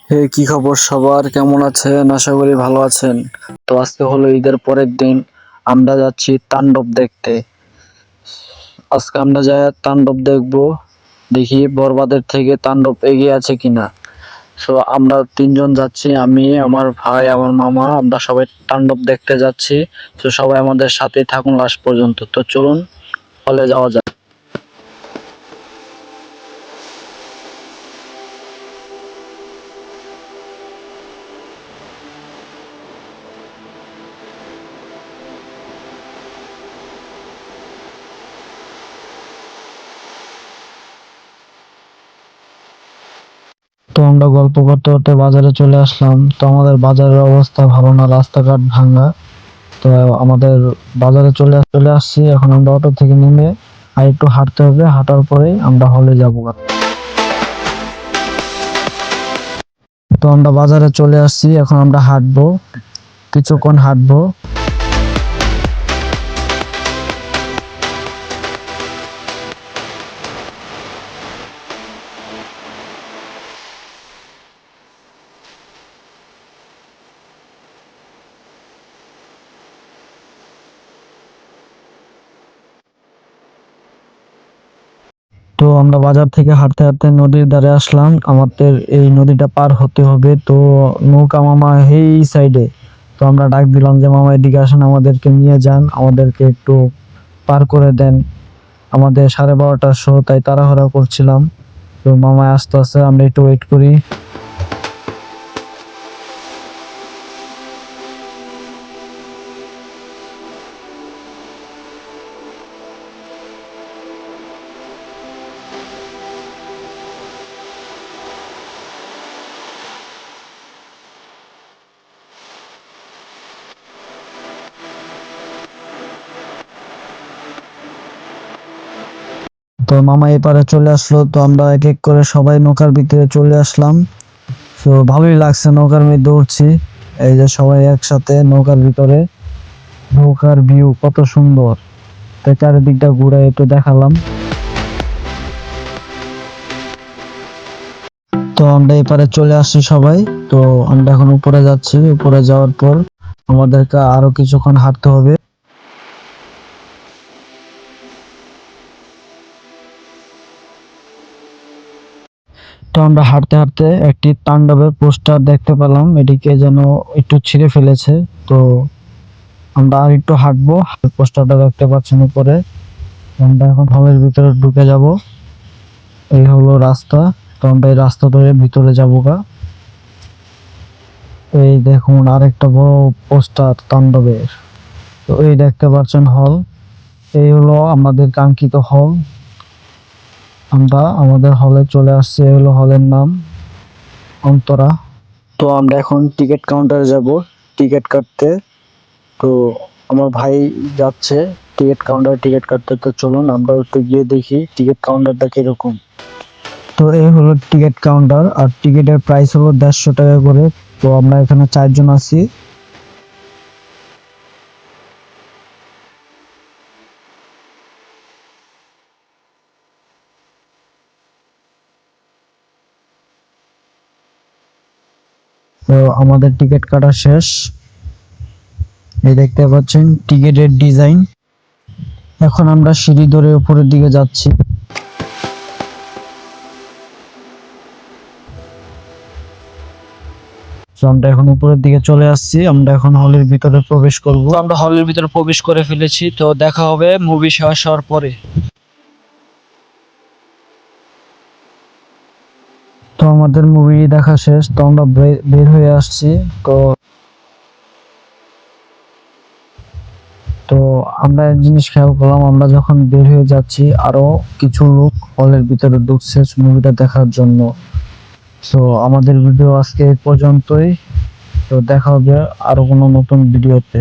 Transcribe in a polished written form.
হে, কি খবর সবার? কেমন আছেন? আশা করি ভালো আছেন। তো আজকে হলো ঈদের পরের দিন, আমরা যাচ্ছি তাণ্ডব দেখতে। আজকে আমরা যাই তাণ্ডব দেখবো, দেখি বরবাদের থেকে তাণ্ডব এগিয়ে আছে কিনা। সো আমরা তিনজন যাচ্ছি, আমি, আমার ভাই, আমার মামা, আমরা সবাই তাণ্ডব দেখতে যাচ্ছি। তো সবাই আমাদের সাথে থাকুন লাস্ট পর্যন্ত। তো চলুন হলে যাওয়া যাক। তো আমরা গল্প করতে করতে বাজারে চলে আসলাম। তো আমাদের বাজারের অবস্থা ভালো না, রাস্তাঘাট ভাঙা। তো আমাদের বাজারে চলে আসছি। এখন আমরা অটো থেকে নেমে আর একটু হাঁটতে হবে, হাঁটার পরেই আমরা হলে যাব। তো আমরা বাজারে চলে আসছি, এখন আমরা হাঁটবো, কিছুক্ষণ হাঁটবো। তো আমরা বাজার থেকে হাঁটতে হাঁটতে নদীর ধারে আসলাম। আমাদের এই নদীটা পার হতে হবে। তো নৌকা মামা এই সাইডে। তো আমরা ডাক দিলাম যে মামা এদিকে আসেন, আমাদেরকে নিয়ে যান, আমাদেরকে একটু পার করে দেন। আমাদের 12:30টার শো, তাই তাড়াহুড়া করছিলাম। তো মামা আস্তে আস্তে, আমরা একটু ওয়েট করি। তো মামা এপারে চলে আসলো। তো আমরা এক এক করে সবাই নৌকার ভিতরে চলে আসলাম। তো ভালোই লাগছে, নৌকার মধ্যে উঠছি। এই যে সবাই একসাথে নৌকার ভিতরে। নৌকার ভিউ কত সুন্দর, তাই চারিদিকটা ঘুরে একটু দেখালাম। তো আমরা এপারে চলে আসছি সবাই। তো আমরা এখন উপরে যাচ্ছি। উপরে যাওয়ার পর আমাদেরকে আরো কিছুক্ষণ হাঁটতে হবে। তো আমরা হাঁটতে হাঁটতে একটি তাণ্ডবের পোস্টার দেখতে পেলাম, এটিকে যেন একটু ছিঁড়ে ফেলেছে। তো আমরা আর একটু হাঁটবো, পোস্টারটা দেখতে পাচ্ছেন উপরে। আমরা এখন হলের ভিতরে ঢুকে যাব। এই হলো রাস্তা। তো আমরা এই রাস্তা ধরে ভিতরে যাবো গা। এই দেখুন আরেকটা বড় পোস্টার তাণ্ডবের। তো এই দেখতে পাচ্ছেন হল। এই হলো আমাদের কাঙ্ক্ষিত হল। আমরা আমাদের হলে চলে আসছি। এই হলো হলের নাম, অন্তরা। তো আমরা এখন টিকিট কাউন্টারে যাব টিকিট কাটতে। তো আমার ভাই যাচ্ছে টিকিট কাউন্টারে টিকিট কাটতে। তো চলুন আমরা একটু গিয়ে দেখি টিকিট কাউন্টারটা কিরকম। তো এই হলো টিকিট কাউন্টার, আর টিকিটের প্রাইস হলো 150 টাকা করে। তো আমরা এখানে 4 জন আছি। তো আমাদের টিকিট কাটা শেষ। এই দেখতে পাচ্ছেন টিকিটের ডিজাইন। এখন আমরা সিঁড়ি ধরে উপরের দিকে যাচ্ছি। তো আমরা এখন উপরের দিকে চলে আসছি। আমরা এখন হলের ভিতরে প্রবেশ করব। তো আমরা হলের ভিতরে প্রবেশ করে ফেলেছি। তো দেখা হবে মুভি শেষ হওয়ার পরে। তো আমাদের মুভি দেখা শেষ। তো আমরা বের হয়ে আসছি। তো তো আমরা এক জিনিস খেয়াল করলাম, আমরা যখন বের হয়ে যাচ্ছি আরো কিছু লোক হলের ভিতরে ঢুকছে মুভিটা দেখার জন্য। তো আমাদের ভিডিও আজকে এই পর্যন্তই। তো দেখা হবে আরো কোনো নতুন ভিডিওতে।